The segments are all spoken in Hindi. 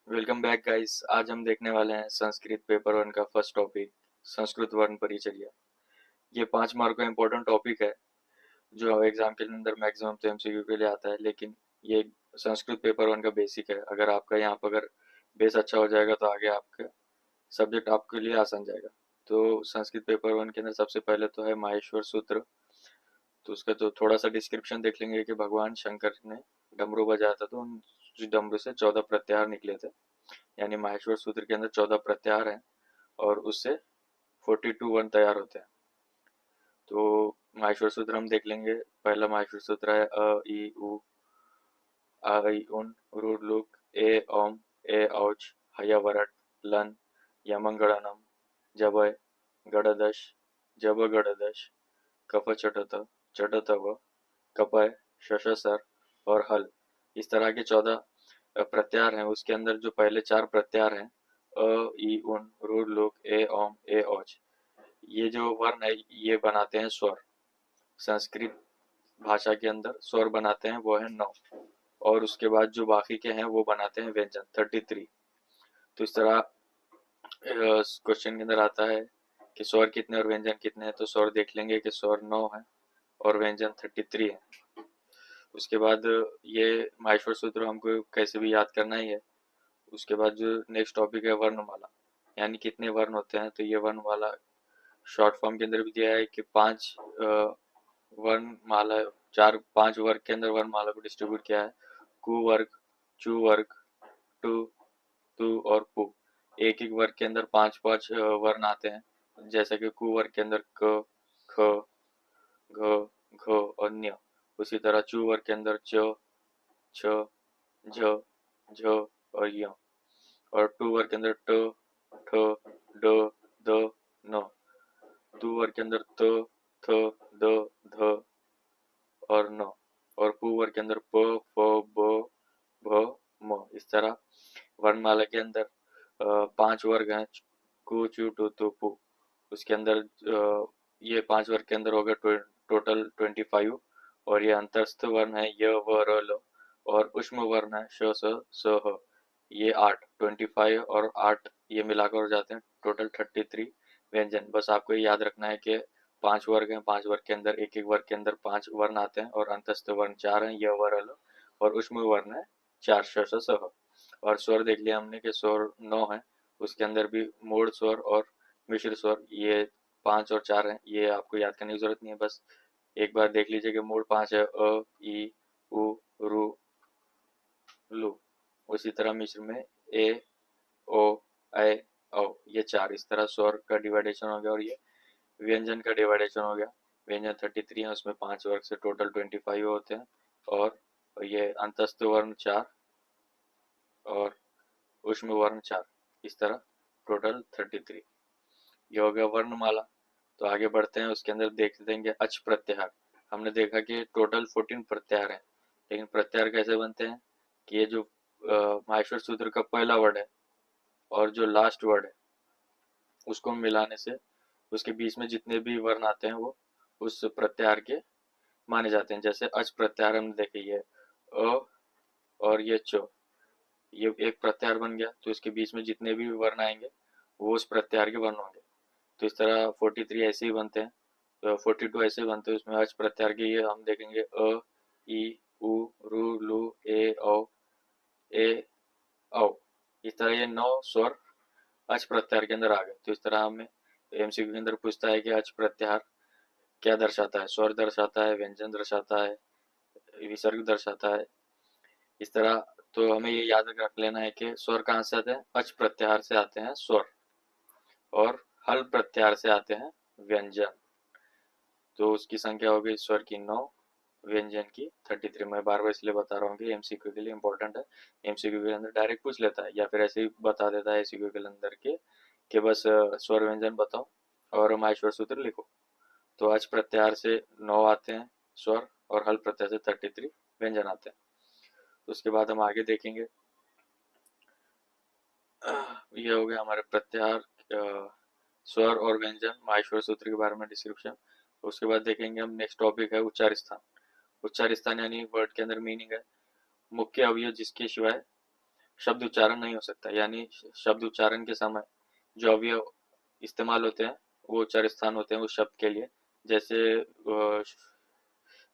Welcome back guys. आज हम देखने वाले हैं संस्कृत पेपर वन का फर्स्ट टॉपिक, संस्कृत वर्ण परिचर्या। ये 5 मार्क का इम्पोर्टेंट टॉपिक है जो एग्जाम के अंदर मैक्सिमम तो एमसीक्यू के लिए आता है, लेकिन ये संस्कृत पेपर वन का बेसिक है। अगर आपका यहाँ पर अगर बेस अच्छा हो जाएगा तो आगे आपका सब्जेक्ट आपके लिए आसान जाएगा। तो संस्कृत पेपर वन के अंदर सबसे पहले तो है माहेश्वर सूत्र। तो उसका तो थोड़ा सा डिस्क्रिप्शन देख लेंगे कि भगवान शंकर ने डमरू बजाया था, तो उन डमरू से 14 प्रत्याहार निकले थे। यानी माहेश्वर सूत्र के अंदर 14 प्रत्याहार हैं और उससे 42 वर्ण तैयार होते हैं। तो माहेश्वर सूत्र हम देख लेंगे। पहला माहेश्वर सूत्र है अ ई उ आ ई उन रू लुक ए ओम ए औच हया वरट लन यमंगड़नम जबय गड़दश जब गड़दश कफ चटत चटतव कपय शशसर और हल। इस तरह के 14 प्रत्याहार हैं। उसके अंदर जो पहले 4 प्रत्याहार हैं अ ई उन रू लुक ए ओम ए औच, ये जो वर्ण है ये बनाते हैं स्वर। संस्कृत भाषा के अंदर स्वर बनाते हैं वो है 9, और उसके बाद जो बाकी के हैं वो बनाते हैं व्यंजन 33। तो इस तरह क्वेश्चन के अंदर आता है कि स्वर कितने और व्यंजन कितने हैं। तो स्वर देख लेंगे कि स्वर 9 है और व्यंजन 33 है। उसके बाद ये माहेश्वर सूत्र हमको कैसे भी याद करना ही है। उसके बाद जो नेक्स्ट टॉपिक है वर्णमाला, यानी कितने वर्ण होते हैं। तो ये वर्णमाला शॉर्ट फॉर्म के अंदर भी दिया है कि 5 वर्णमाला, 5 वर्ग के अंदर वर्णमाला को डिस्ट्रीब्यूट किया है। कु वर्ग, चु वर्ग, टू, तु और पु। एक एक वर्ग के अंदर 5 वर्ण आते हैं। जैसे कि कु वर्ग के अंदर क, ख, घ, घ और न्य। उसी तरह चु वर्ग के अंदर च, छ, झ, झ और य। और टू वर्ग के अंदर ट, ठ, ड, द, न। तु वर्ग के अंदर त, थ, द, ध और न। और पु वर्ग के अंदर प, फ, ब, भ, म। इस तरह वर्णमाला के अंदर 5 वर्ग हैं, कु, चु, टू, तु, पु। उसके अंदर ये 5 वर्ग के अंदर हो गए टोटल 25। और ये अंतस्थ वर्ण है य, व, र, ल। और उष्म वर्ण है श, स, स, ह। ये 8, 25 और 8 ये मिलाकर हो जाते हैं टोटल 33 व्यंजन। बस आपको ये याद रखना है कि 5 वर्ग हैं, 5 वर्ग के अंदर एक एक वर्ग के अंदर 5 वर्ण आते हैं और अंतस्थ वर्ण 4 हैं य, व, र, ल। और उष्म वर्ण है 4 श, स, ह। और स्वर देख लिया हमने कि स्वर 9 है। उसके अंदर भी मूढ़ स्वर और मिश्र स्वर ये 5 और 4 हैं। ये आपको याद करने की जरूरत नहीं है, बस एक बार देख लीजिए कि मूढ़ 5 है अ ई उ रू लू। उसी तरह मिश्र में ए ओ ऐ औ, ये 4। इस तरह स्वर का डिवाइडेशन हो गया। और ये व्यंजन का डिवाइडेशन हो गया। व्यंजन 33 है, उसमें 5 वर्ग से टोटल 25 होते हैं। और ये अंतस्थ वर्ण 4 और उष्म वर्ण 4। इस तरह टोटल 33। ये हो गया वर्णमाला। तो आगे बढ़ते हैं, उसके अंदर देख देंगे अच प्रत्याहार। हमने देखा कि टोटल 14 प्रत्याहार हैं, लेकिन प्रत्याहार कैसे बनते हैं कि ये जो माहेश्वर सूत्र का पहला वर्ड है और जो लास्ट वर्ड है उसको मिलाने से उसके बीच में जितने भी वर्ण आते हैं वो उस प्रत्याहार के माने जाते हैं। जैसे अच प्रत्याहार हमने देखे, ये अ और ये च, ये एक प्रत्याहार बन गया। तो इसके बीच में जितने भी वर्ण आएंगे वो उस प्रत्याहार के वर्ण होंगे। तो इस तरह 43 ऐसे ही बनते हैं, तो 42 ऐसे बनते हैं। उसमें अच प्रत्याहार के ये हम देखेंगे अ ई उ रू लू ए ए औ। इस तरह ये 9 स्वर अच प्रत्याहार के अंदर आ गए। तो इस तरह हमें एमसीक्यू के अंदर पूछता है कि अच प्रत्याहार क्या दर्शाता है। स्वर दर्शाता है, व्यंजन दर्शाता है, विसर्ग दर्शाता है। इस तरह तो हमें ये याद रख लेना है कि स्वर कहाँ से आते हैं। अच प्रत्याहार से आते हैं स्वर, और हल प्रत्याहार से आते हैं व्यंजन। तो उसकी संख्या हो गई स्वर की 9, व्यंजन की 33। मैं बार बार इसलिए बता रहा हूँ कि एमसीक्यू के लिए इंपॉर्टेंट है। एमसीक्यू के अंदर डायरेक्ट पूछ लेता है या फिर ऐसे ही बता देता है एमसीक्यू के अंदर के कि बस स्वर व्यंजन बताओ और माहेश्वर सूत्र लिखो। तो अच प्रत्याहार से 9 आते हैं स्वर, और हल प्रत्याहार से 33 व्यंजन आते हैं। तो उसके बाद हम आगे देखेंगे, ये हो गया हमारे प्रत्याहार, स्वर और व्यंजन, माहेश्वर सूत्र के बारे में डिस्क्रिप्शन। उसके बाद देखेंगे हम नेक्स्ट टॉपिक है उच्चार स्थान। उच्चार स्थान यानी वर्ड के अंदर मीनिंग है मुख्य अवयव जिसके सिवाय शब्द उच्चारण नहीं हो सकता, यानी शब्द उच्चारण के समय जो अवयव इस्तेमाल होते हैं वो उच्चार स्थान होते हैं उस शब्द के लिए। जैसे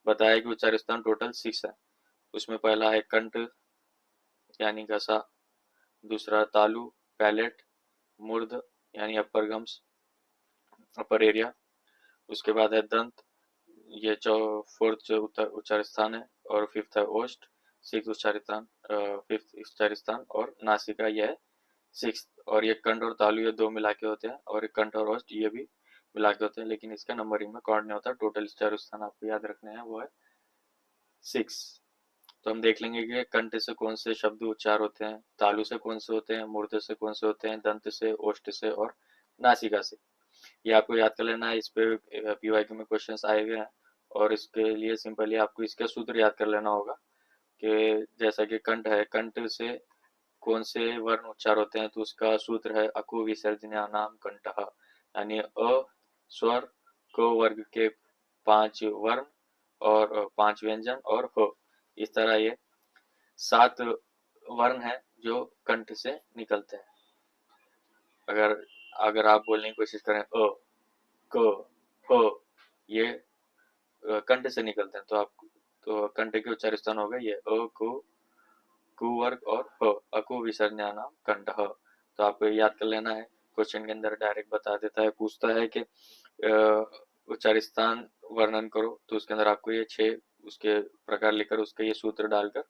बताया कि उच्चार स्थान टोटल 6 है। उसमें पहला है कंठ यानी घसा, दूसरा तालु पैलेट, मूर्ध यानी अपर गम्स अपर एरिया, उसके बाद है दंत, ये फोर्थ उच्चार स्थान है, और फिफ्थ है ओष्ठ, सिक्स उच्चार स्थान, फिफ्थ उच्चार स्थान, और नासिका यह है सिक्स। और ये कंठ और तालु ये दो मिला के होते हैं, और कंठ और ओष्ठ ये भी मिला के होते हैं, लेकिन इसका नंबरिंग में काउंट नहीं होता। टोटल उच्चार स्थान आपको याद रखने हैं वो है 6। तो हम देख लेंगे कि कंठ से कौन से शब्द उच्चार होते हैं, तालु से कौन से होते हैं, मूर्ध से कौन से होते हैं, दंत से, ओष्ठ से और नासिका से। ये आपको याद कर लेना है। इस पे पीवाईक्यू में क्वेश्चंस आए हुए हैं, और इसके लिए सिंपली आपको इसका सूत्र याद कर लेना होगा कि जैसा कि कंठ है, कंठ से कौन से वर्ण उच्चार होते हैं, तो उसका सूत्र है अकु विसर्जन्यानाम कंठः, यानी अ स्वर, क वर्ग के 5 वर्ण और 5 व्यंजन, और ह। इस तरह ये 7 वर्ण है जो कंठ से निकलते हैं। अगर अगर आप बोलने की कोशिश करें क ह, ये कंठ से निकलते हैं, तो आप तो कंठ के उच्चार स्थान हो गए ये अ कु वर्ग और ह, अकु विसर्जन्यानाम कंठः। तो आपको याद कर लेना है। क्वेश्चन के अंदर डायरेक्ट बता देता है, पूछता है कि उच्चार स्थान वर्णन करो, तो उसके अंदर आपको ये 6 उसके प्रकार लिखकर उसका ये सूत्र डालकर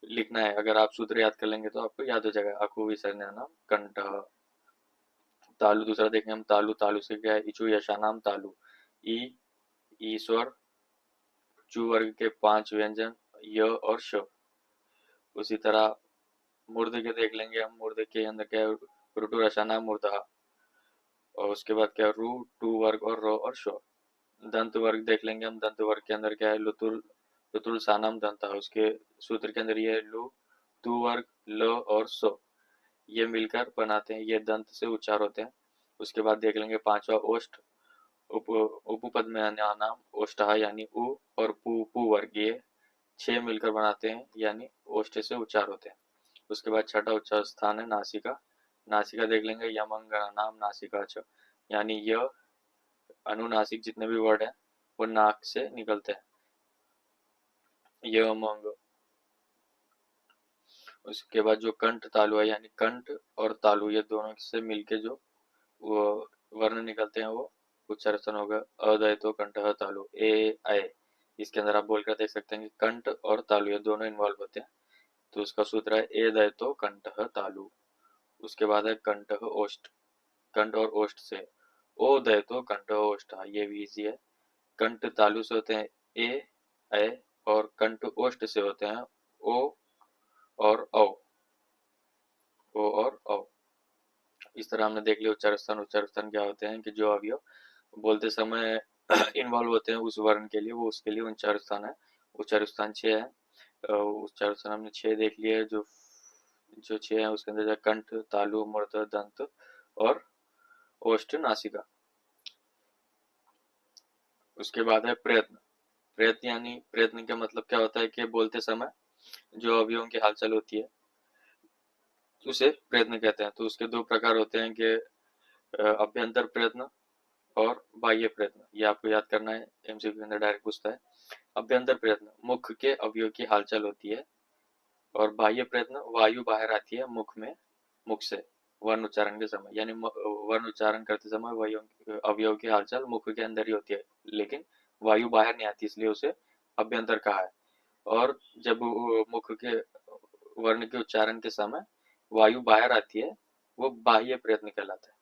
लिखना है। अगर आप सूत्र याद कर लेंगे तो आपको याद हो जाएगा अकु विसर्जन्यानाम कंठः। तालु दूसरा देखेंगे हम, तालु तालु से क्या है, इचु यशानाम तालु, ई ईश्वर, चु वर्ग के 5 व्यंजन य और श। उसी तरह मूर्ध के देख लेंगे हम, मूर्ध के अंदर क्या है, रुटु रसानाम मूर्धः, और उसके बाद क्या है, रु टू वर्ग और र और श। दंत वर्ग देख लेंगे हम, दंत वर्ग के अंदर क्या है, लुतुल लुतुल सानाम दंतः, उसके सूत्र के अंदर ये है लु तु वर्ग ल और स, ये मिलकर बनाते हैं, ये दंत से उच्चार होते हैं। उसके बाद देख लेंगे पांचवा ओष्ठ, उपपद में नाम ओष्ठः यानी उ और पु पु वर्ग, ये 6 मिलकर बनाते हैं, यानी ओष्ठ से उच्चार होते हैं। उसके बाद छठा उच्चार स्थान है नासिका। नासिका देख लेंगे, यमंगनानाम नासिका च, यानी य अनुनासिक जितने भी वर्ड हैं वो नाक से निकलते हैं, यमंग। उसके बाद जो कंठ तालु है, यानी कंठ और तालु ये दोनों से मिलके जो वो वर्ण निकलते हैं वो उच्चार स्थान होगा अदयतो कंठः तालु, ए आय। इसके अंदर आप बोलकर देख सकते हैं कि कंठ और तालु ये दोनों इन्वॉल्व होते हैं, तो उसका सूत्र है ए दयतो कंठः तालु। उसके बाद है कंठः ओष्ठ, कंठ और ओष्ठ से ओ दयतो कंठः ओष्ठः, ये भी इजी है। कंठ तालु से होते हैं ए ऐ, और कंठ ओष्ठ से होते हैं ओ और औ, ओ और औ। इस तरह हमने देख लिया उच्चार स्थान क्या होते हैं कि जो अवयव बोलते समय इन्वॉल्व होते हैं उस वर्ण के लिए, वो उसके लिए उच्चार स्थान है। उच्चार स्थान 6 है। उच्चार स्थान हमने 6 देख लिए, जो जो 6 है उसके अंदर कंठ तालु मूर्ध दंत और ओष्ठ नासिका। उसके बाद है प्रयत्न। प्रयत्न यानी प्रयत्न का मतलब क्या होता है कि बोलते समय जो अवयवों की हलचल होती है उसे प्रयत्न कहते हैं। तो उसके 2 प्रकार होते हैं कि अभ्यंतर प्रयत्न और बाह्य प्रयत्न, ये आपको याद करना है, एमसीक्यू के अंदर डायरेक्ट पूछता है। अभ्यंतर प्रयत्न मुख के अवयव की हलचल होती है, और बाह्य प्रयत्न वायु बाहर आती है मुख में, मुख से वर्ण उच्चारण के समय, यानी वर्ण उच्चारण करते समय अवयव की हलचल मुख के अंदर ही होती है, लेकिन वायु बाहर नहीं आती, इसलिए उसे अभ्यंतर कहा है। और जब मुख के वर्ण के उच्चारण के समय वायु बाहर आती है वो बाह्य प्रयत्न कहलाता है।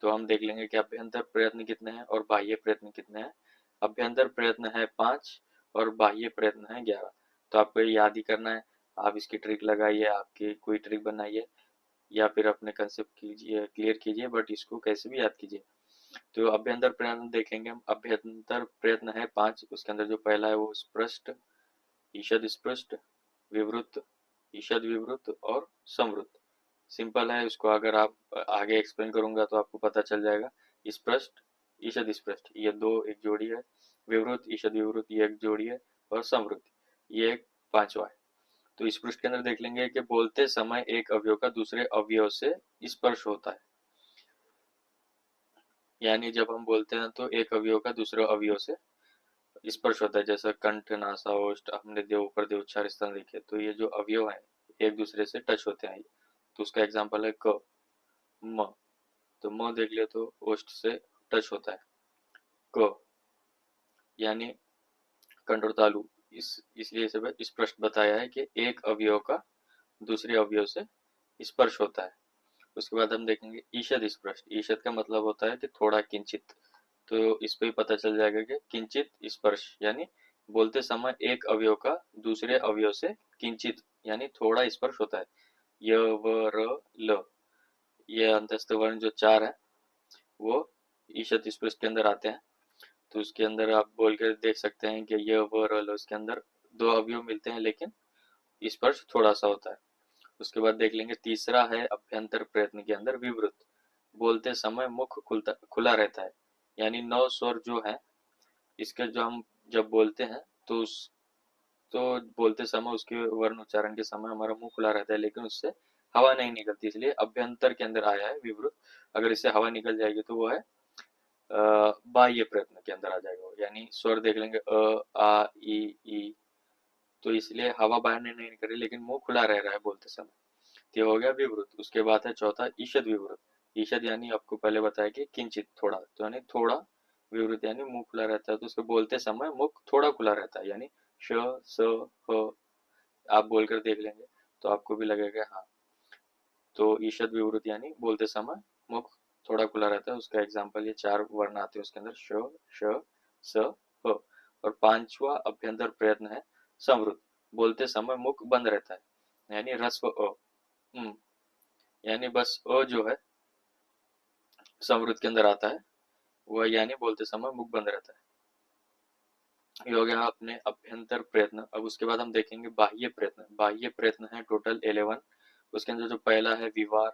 तो हम देख लेंगे कि अभ्यंतर प्रयत्न कितने हैं और बाह्य प्रयत्न कितने हैं। अभ्यंतर प्रयत्न है 5 और बाह्य प्रयत्न है 11। तो आपको ये याद ही करना है। आप इसकी ट्रिक लगाइए, आपकी कोई ट्रिक बनाइए, या फिर अपने कंसेप्ट कीजिए, क्लियर कीजिए, बट इसको कैसे भी याद कीजिए। तो अभ्यंतर प्रयत्न देखेंगे हम। अभ्यंतर प्रयत्न है 5, उसके अंदर जो पहला है वो स्पष्ट, ईषद स्पष्ट, विवृत, ईषद विवृत और संवृत। सिंपल है, उसको अगर आप आगे एक्सप्लेन करूंगा तो आपको पता चल जाएगा। स्पष्ट ईषद स्पष्ट ये 2 एक जोड़ी है, विवृत ईषद विवृत ये एक जोड़ी है, और संवृत ये पांचवा है। तो इस पृष्ठ के अंदर देख लेंगे कि बोलते समय एक अवयव का दूसरे अवयव से स्पर्श होता है। यानी जब हम बोलते हैं तो एक अवयव का दूसरे अवयव से स्पर्श होता है, जैसे कंठ, नासा, ओष्ठ, हमने देव, ऊपर देव, उच्चार स्थान देखे, तो ये जो अवयव है एक दूसरे से टच होते हैं। तो उसका एग्जाम्पल है क, म। तो म देख लिया तो ओष्ठ से टच होता है। क यानी कंठ और तालु, इसलिए इसे स्पष्ट बताया है कि एक अवयव का दूसरे अवयव से स्पर्श होता है। उसके बाद हम देखेंगे ईषद स्पर्श। ईषद का मतलब होता है कि थोड़ा, किंचित। तो इस पे पता चल जाएगा कि किंचित स्पर्श यानी बोलते समय एक अवयव का दूसरे अवयव से किंचित यानी थोड़ा स्पर्श होता है। य, व, र, ल, ये अंतस्थ वर्ण जो चार है वो ईषद स्पर्श के अंदर आते हैं। तो उसके अंदर आप बोल कर देख सकते हैं कि य, व, र, ल, उसके अंदर दो अवयव मिलते हैं लेकिन स्पर्श थोड़ा सा होता है। उसके बाद देख लेंगे तीसरा है अभ्यंतर प्रयत्न के अंदर विवृत। बोलते समय मुख खुला रहता है। यानी नौ स्वर जो है इसके जो हम जब बोलते हैं तो तो बोलते समय उसके वर्ण उच्चारण के समय हमारा मुंह खुला रहता है लेकिन उससे हवा नहीं निकलती, इसलिए अभ्यंतर के अंदर आया है विवृत। अगर इससे हवा निकल जाएगी तो वो है बाह्य प्रयत्न के अंदर आ जाएगा वो। यानी स्वर देख लेंगे अ, आ, ई, तो इसलिए हवा बाहर नहीं निकल रही लेकिन मुंह खुला रह रहा है बोलते समय। तो ये हो गया विवृत। उसके बाद है चौथा ईषद विवृत। ईषद यानी आपको पहले बताया कि किंचित, थोड़ा, तो यानी थोड़ा। विवृत यानी मुंह खुला रहता है, तो उसको बोलते समय मुख थोड़ा खुला रहता है। यानी श, स, ह आप बोलकर देख लेंगे तो आपको भी लगेगा हाँ। तो ईषद विवृत यानी बोलते समय मुख थोड़ा खुला रहता है। उसका एग्जाम्पल ये चार वर्ण आते हैं उसके अंदर, श, श, स, ह। और पांचवा अभ्यंतर प्रयत्न है संवृत। बोलते समय मुख बंद रहता है। यानी ह्रस्व अ, यानी बस अ जो है संवृत के अंदर आता है, वह यानी बोलते समय मुख बंद रहता है। ये हो गया अपने अभ्यंतर प्रयत्न। अब उसके बाद हम देखेंगे बाह्य प्रयत्न। बाह्य प्रयत्न है टोटल 11। उसके अंदर जो पहला है विवार,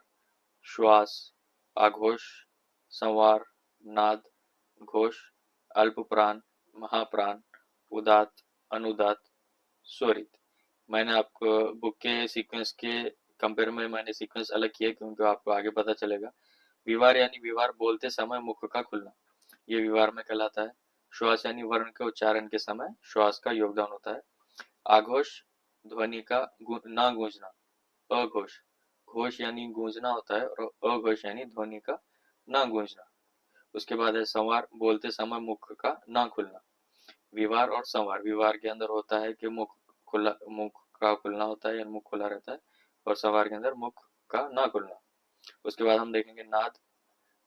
श्वास, आघोष, संवार, नाद, घोष, अल्पप्राण, महाप्राण, उदात, अनुदात, स्वरित। मैंने आपको बुक के सीक्वेंस के कंपेयर में मैंने सीक्वेंस अलग किया क्योंकि आपको आगे पता चलेगा। विवार यानी विवार बोलते समय मुख का खुलना, ये विवार में कहलाता है। श्वास यानी वर्ण के उच्चारण के समय श्वास का योगदान होता है। आघोष ध्वनि का ना गूंजना, अघोष। घोष यानी गूंजना होता है और अघोष यानी ध्वनि का ना गूंजना। उसके बाद है संवार, बोलते समय मुख का ना खुलना। विवार और संवार, विवार के अंदर होता है कि मुख का खुलना होता है या मुख खुला रहता है, और संवार के अंदर मुख का ना खुलना। उसके बाद हम देखेंगे नाद।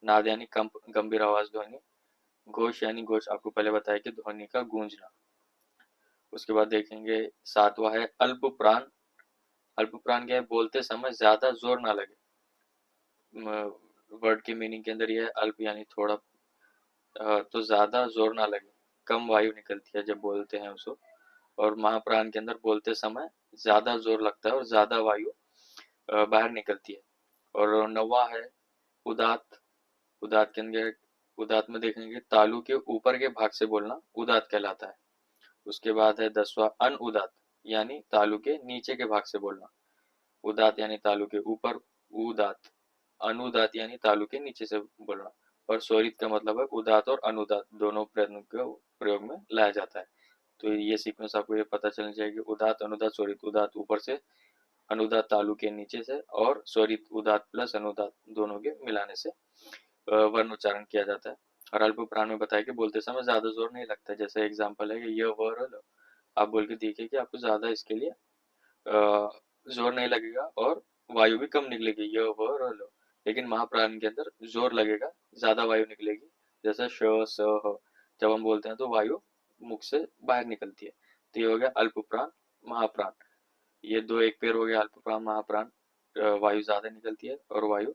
नाद यानी कंप, गंभीर आवाज, ध्वनि। घोष यानी घोष, आपको पहले बताया कि ध्वनि का गूंजना। उसके बाद देखेंगे सातवां है अल्प प्राण। अल्प प्राण क्या है, बोलते समय ज्यादा जोर ना लगे। वर्ड के मीनिंग के अंदर यह अल्प यानी थोड़ा, तो ज्यादा जोर ना लगे, कम वायु निकलती है जब बोलते हैं उसको। और महाप्राण के अंदर बोलते समय ज्यादा जोर लगता है और ज्यादा वायु बाहर निकलती है। और नौवा है उदात। उदात के अंदर, उदात में देखेंगे तालु के ऊपर के भाग से बोलना उदात कहलाता है। उसके बाद है 10वां अनुदात, यानी तालु के नीचे के भाग से बोलना। उदात यानी तालु के ऊपर, उदात। अनुदात यानी तालु के नीचे से बोलना। और स्वरित का मतलब है उदात और अनुदात दोनों प्रयत्नों को प्रयोग में लाया जाता है। तो ये सीक्वेंस आपको ये पता चलनी चाहिए कि उदात, अनुदात, स्वरित। उदात ऊपर से, अनुदात तालु के नीचे से, और स्वरित उदात प्लस अनुदात दोनों के मिलाने से वर्ण उच्चारण किया जाता है। और अल्प प्राण में बताया कि बोलते समय ज्यादा जोर नहीं लगता। जैसे एग्जाम्पल है कि य, व, र, ल। आप बोल के देखिए कि आपको ज्यादा इसके लिए जोर नहीं लगेगा और वायु भी कम निकलेगी, य, व, र, ल। लेकिन महाप्राण के अंदर जोर लगेगा, ज्यादा वायु निकलेगी। जैसे श, स, ह। जब हम बोलते हैं तो वायु मुख से बाहर निकलती है। तो ये हो गया अल्प प्राण, महाप्राण। ये दो एक पेयर हो गया, अल्प प्राण, महाप्राण। वायु ज्यादा निकलती है और वायु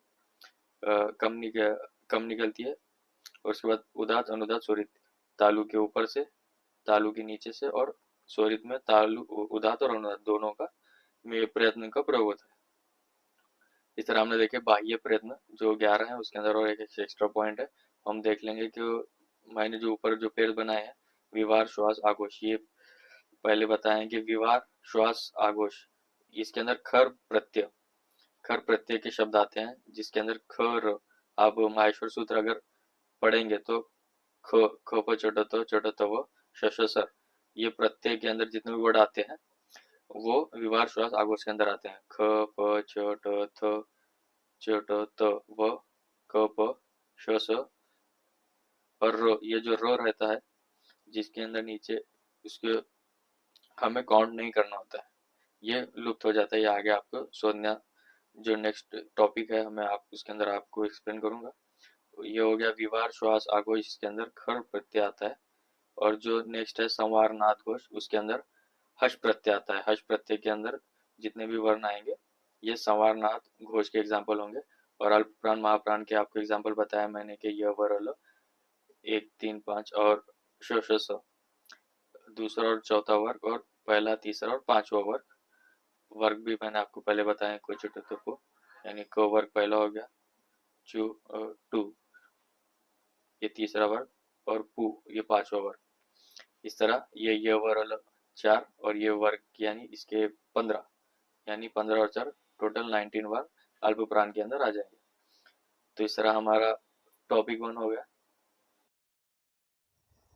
कम निकलती है। और उसके बाद उदात, अनुदात, स्वरित। तालु के ऊपर से, तालु के नीचे से, और स्वरित में तालु, उदात और अनुदात दोनों का में प्रयत्न का प्रयोग होता है। इस तरह हमने देखे बाह्य प्रयत्न जो 11 है, उसके अंदर और एक एक्स्ट्रा पॉइंट है। हम देख लेंगे कि मैंने जो ऊपर जो पेड़ बनाए हैं विवार, श्वास, आघोष, ये पहले बताएं कि विवाह, श्वास, आघोष, इसके अंदर खर प्रत्यय के शब्द आते हैं, जिसके अंदर ख र। आप माहेश्वर सूत्र अगर पढ़ेंगे तो ख ख प चट व श श स, ये प्रत्यय के अंदर जितने भी वर्ड आते हैं वो विवाह, श्वास, आघोष के अंदर आते हैं। ख प च ट त व क प श स और र, ये जो र रहता है जिसके अंदर नीचे उसके हमें काउंट नहीं करना होता है, ये लुप्त हो जाता है। ये आगे आपको सोचना, जो नेक्स्ट टॉपिक है मैं आप उसके अंदर आपको एक्सप्लेन करूंगा। ये हो गया विवाह, श्वास, आघोष, इसके अंदर खर प्रत्यय आता है। और जो नेक्स्ट है संवार, नाद, घोष, उसके अंदर हर्ष प्रत्यय आता है। हर्ष प्रत्यय के अंदर जितने भी वर्ण आएंगे ये संवार, नाद, घोष के एग्जाम्पल होंगे। और अल्पप्राण, महाप्राण के आपको एग्जाम्पल बताया मैंने कि य व र ल, 1 3 5 और श श स, दूसरा और चौथा वर्ग, और पहला, तीसरा और पांचवा वर्ग भी मैंने आपको पहले बताया। को चुटु को, यानी क वर्ग पहला हो गया, चु टू ये तीसरा वर्ग, और पू ये पांचवा वर्ग। इस तरह ये वर 4 और ये वर्ग यानी इसके 15, यानी 15 और 4 टोटल 19 वर्ग अल्प प्राण के अंदर आ जाएंगे। तो इस तरह हमारा टॉपिक 1 हो गया।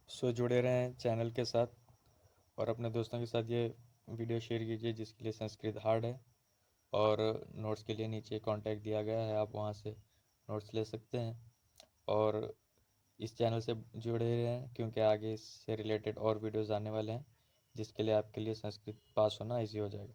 सो जुड़े रहें चैनल के साथ और अपने दोस्तों के साथ ये वीडियो शेयर कीजिए जिसके लिए संस्कृत हार्ड है। और नोट्स के लिए नीचे कांटेक्ट दिया गया है, आप वहाँ से नोट्स ले सकते हैं। और इस चैनल से जुड़े रहें क्योंकि आगे इससे रिलेटेड और वीडियोज़ आने वाले हैं जिसके लिए आपके लिए संस्कृत पास होना ईजी हो जाएगा।